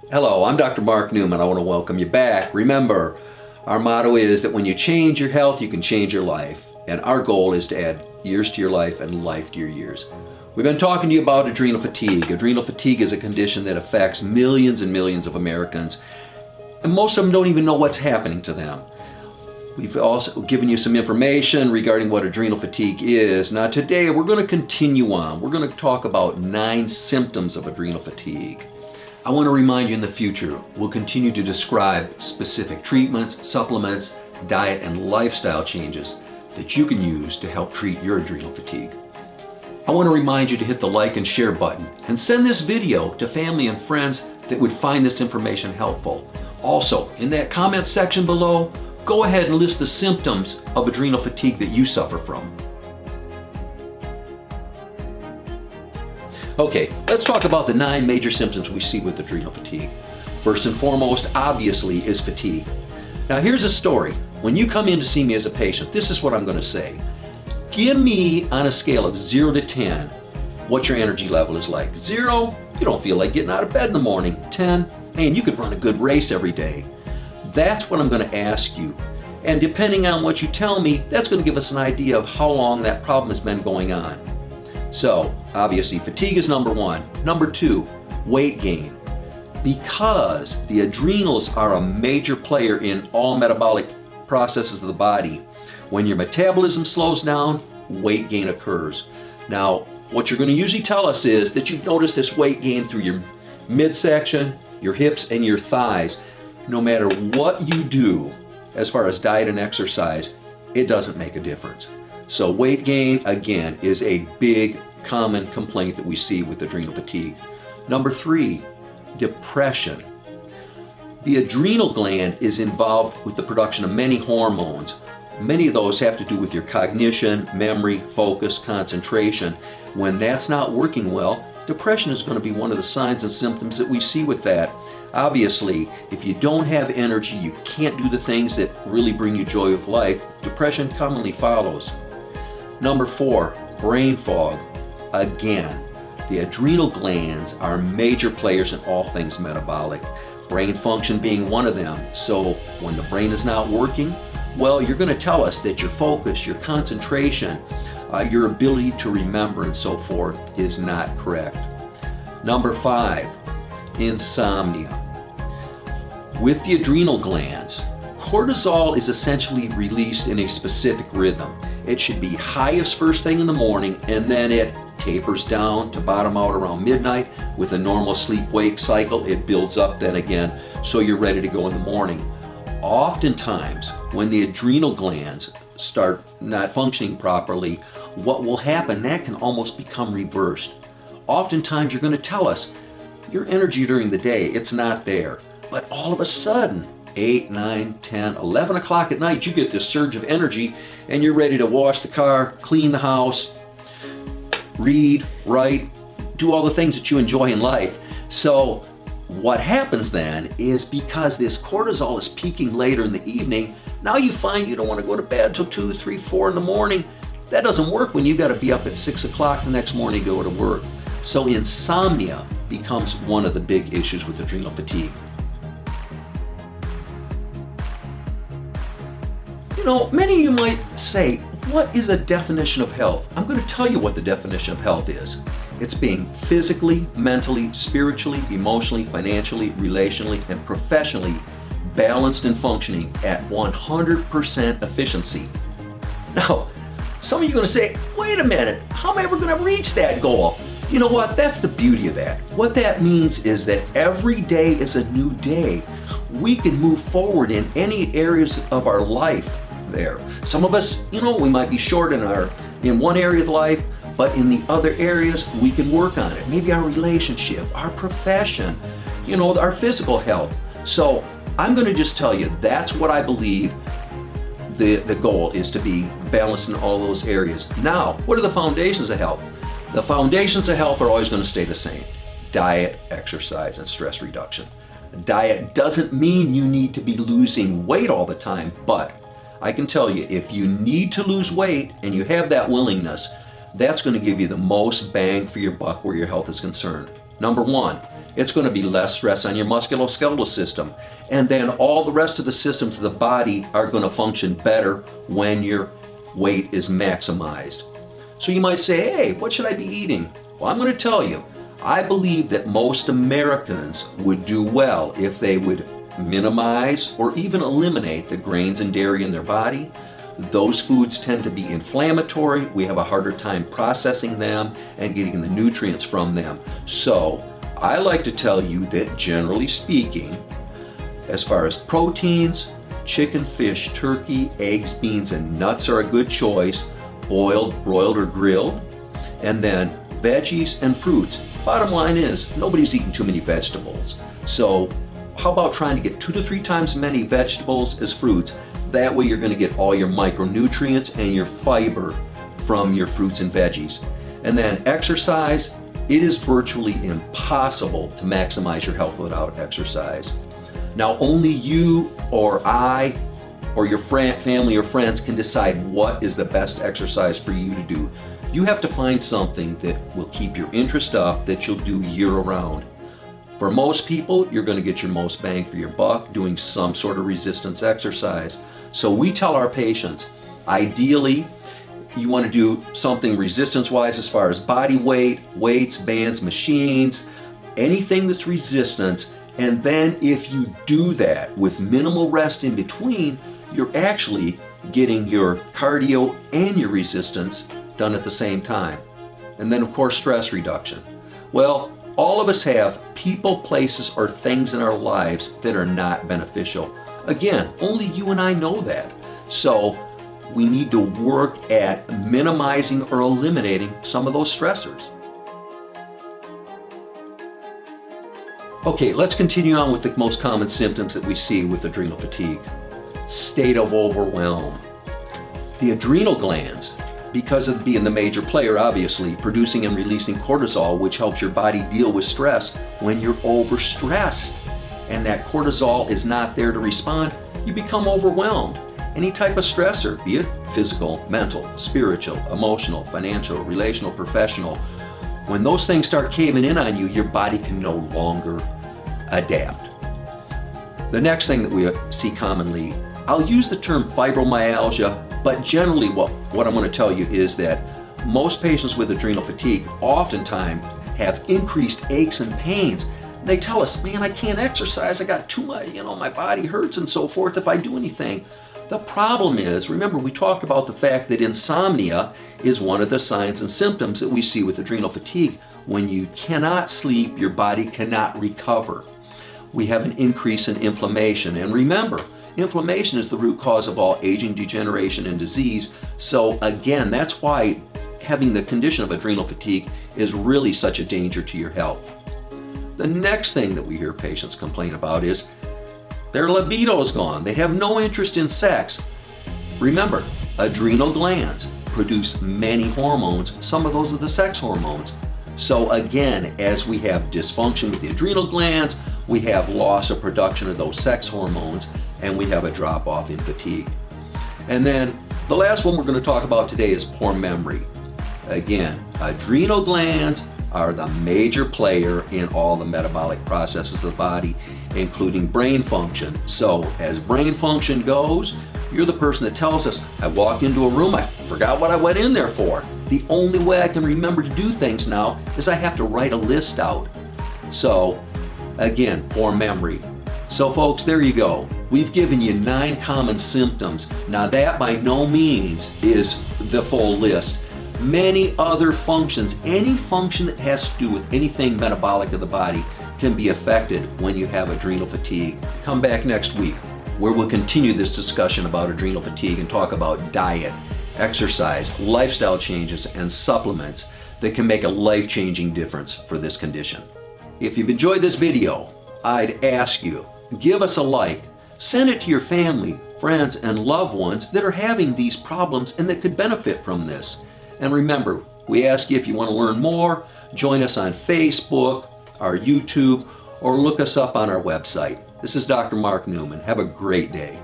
Hello, I'm Dr. Mark Newman. I want to welcome you back. Remember, our motto is that when you change your health, you can change your life. And our goal is to add years to your life and life to your years. We've been talking to you about adrenal fatigue. Adrenal fatigue is a condition that affects millions and millions of Americans, and most of them don't even know what's happening to them. We've also given you some information regarding what adrenal fatigue is. Now today we're going to continue on. We're going to talk about 9 symptoms of adrenal fatigue. I want to remind you in the future, we'll continue to describe specific treatments, supplements, diet, and lifestyle changes that you can use to help treat your adrenal fatigue. I want to remind you to hit the like and share button and send this video to family and friends that would find this information helpful. Also, in that comment section below, go ahead and list the symptoms of adrenal fatigue that you suffer from. Okay, let's talk about the 9 major symptoms we see with adrenal fatigue. First and foremost, obviously, is fatigue. Now here's a story. When you come in to see me as a patient, this is what I'm going to say. Give me, on a scale of 0 to 10, what your energy level is like. 0, you don't feel like getting out of bed in the morning. 10, man, you could run a good race every day. That's what I'm going to ask you. And depending on what you tell me, that's going to give us an idea of how long that problem has been going on. So, obviously, fatigue is number 1. Number 2, weight gain. Because the adrenals are a major player in all metabolic processes of the body, when your metabolism slows down, weight gain occurs. Now, what you're going to usually tell us is that you've noticed this weight gain through your midsection, your hips, and your thighs. No matter what you do as far as diet and exercise, it doesn't make a difference. So weight gain, again, is a big common complaint that we see with adrenal fatigue. Number 3, depression. The adrenal gland is involved with the production of many hormones. Many of those have to do with your cognition, memory, focus, concentration. When that's not working well, depression is going to be one of the signs and symptoms that we see with that. Obviously, if you don't have energy, you can't do the things that really bring you joy of life, depression commonly follows. Number 4, brain fog. Again, the adrenal glands are major players in all things metabolic, brain function being one of them. So when the brain is not working, well, you're going to tell us that your focus, your concentration, your ability to remember and so forth is not correct. Number 5, insomnia. With the adrenal glands, cortisol is essentially released in a specific rhythm. It should be highest first thing in the morning, and then it tapers down to bottom out around midnight. With a normal sleep-wake cycle, it builds up then again, so you're ready to go in the morning. Oftentimes, when the adrenal glands start not functioning properly, what will happen, that can almost become reversed. Oftentimes, you're going to tell us your energy during the day, it's not there. But all of a sudden, 8, 9, 10, 11 o'clock at night, you get this surge of energy and you're ready to wash the car, clean the house, read, write, do all the things that you enjoy in life. So what happens then is, because this cortisol is peaking later in the evening, now you find you don't want to go to bed till 2, 3, 4 in the morning. That doesn't work when you've got to be up at 6 o'clock the next morning to go to work. So insomnia becomes one of the big issues with adrenal fatigue. You know, many of you might say, what is a definition of health? I'm going to tell you what the definition of health is. It's being physically, mentally, spiritually, emotionally, financially, relationally, and professionally balanced and functioning at 100% efficiency. Now, some of you are going to say, wait a minute, how am I ever going to reach that goal? You know what? That's the beauty of that. What that means is that every day is a new day. We can move forward in any areas of our life there. Some of us, you know, we might be short in one area of life, but in the other areas, we can work on it. Maybe our relationship, our profession, you know, our physical health. So I'm going to just tell you, that's what I believe the goal is, to be balanced in all those areas. Now, what are the foundations of health? The foundations of health are always going to stay the same. Diet, exercise, and stress reduction. Diet doesn't mean you need to be losing weight all the time, but I can tell you, if you need to lose weight and you have that willingness, that's going to give you the most bang for your buck where your health is concerned. Number 1, It's going to be less stress on your musculoskeletal system. And then all the rest of the systems of the body are going to function better when your weight is maximized. So you might say, hey, what should I be eating? Well, I'm going to tell you, I believe that most Americans would do well if they would minimize or even eliminate the grains and dairy in their body. Those foods tend to be inflammatory. We have a harder time processing them and getting the nutrients from them. So I like to tell you that generally speaking, as far as proteins, chicken, fish, turkey, eggs, beans, and nuts are a good choice, boiled, broiled, or grilled. And then veggies and fruits. Bottom line is, nobody's eating too many vegetables. So how about trying to get 2 to 3 times as many vegetables as fruits? That way you're going to get all your micronutrients and your fiber from your fruits and veggies. And then exercise. It is virtually impossible to maximize your health without exercise. Now, only you or I or your family or friends can decide what is the best exercise for you to do. You have to find something that will keep your interest up, that you'll do year-round. For most people, you're going to get your most bang for your buck doing some sort of resistance exercise. So we tell our patients, ideally, you want to do something resistance-wise as far as body weight, weights, bands, machines, anything that's resistance. And then if you do that with minimal rest in between, you're actually getting your cardio and your resistance done at the same time. And then of course, stress reduction. Well, all of us have people, places, or things in our lives that are not beneficial. Again, only you and I know that. So we need to work at minimizing or eliminating some of those stressors. Okay, let's continue on with the most common symptoms that we see with adrenal fatigue. State of overwhelm. The adrenal glands, because of being the major player, obviously, producing and releasing cortisol, which helps your body deal with stress when you're overstressed. And that cortisol is not there to respond, you become overwhelmed. Any type of stressor, be it physical, mental, spiritual, emotional, financial, relational, professional, when those things start caving in on you, your body can no longer adapt. The next thing that we see commonly, I'll use the term fibromyalgia, but generally what I'm going to tell you is that most patients with adrenal fatigue oftentimes have increased aches and pains. They tell us, man, I can't exercise, I got too much, my body hurts and so forth if I do anything. The problem is, remember, we talked about the fact that insomnia is one of the signs and symptoms that we see with adrenal fatigue. When you cannot sleep, your body cannot recover. We have an increase in inflammation. And remember, inflammation is the root cause of all aging, degeneration, and disease. So again, that's why having the condition of adrenal fatigue is really such a danger to your health. The next thing that we hear patients complain about is their libido is gone. They have no interest in sex. Remember, adrenal glands produce many hormones. Some of those are the sex hormones. So again, as we have dysfunction with the adrenal glands, we have loss of production of those sex hormones, and we have a drop off in fatigue. And then the last one we're going to talk about today is poor memory. Again, adrenal glands are the major player in all the metabolic processes of the body, including brain function. So as brain function goes, you're the person that tells us, I walked into a room, I forgot what I went in there for. The only way I can remember to do things now is I have to write a list out. So again, poor memory. So folks, there you go. We've given you 9 common symptoms. Now that by no means is the full list. Many other functions, any function that has to do with anything metabolic of the body can be affected when you have adrenal fatigue. Come back next week where we'll continue this discussion about adrenal fatigue and talk about diet, exercise, lifestyle changes, and supplements that can make a life-changing difference for this condition. If you've enjoyed this video, I'd ask you, give us a like, send it to your family, friends, and loved ones that are having these problems and that could benefit from this. And remember, we ask you if you want to learn more, join us on Facebook, our YouTube, or look us up on our website. This is Dr. Mark Newman. Have a great day.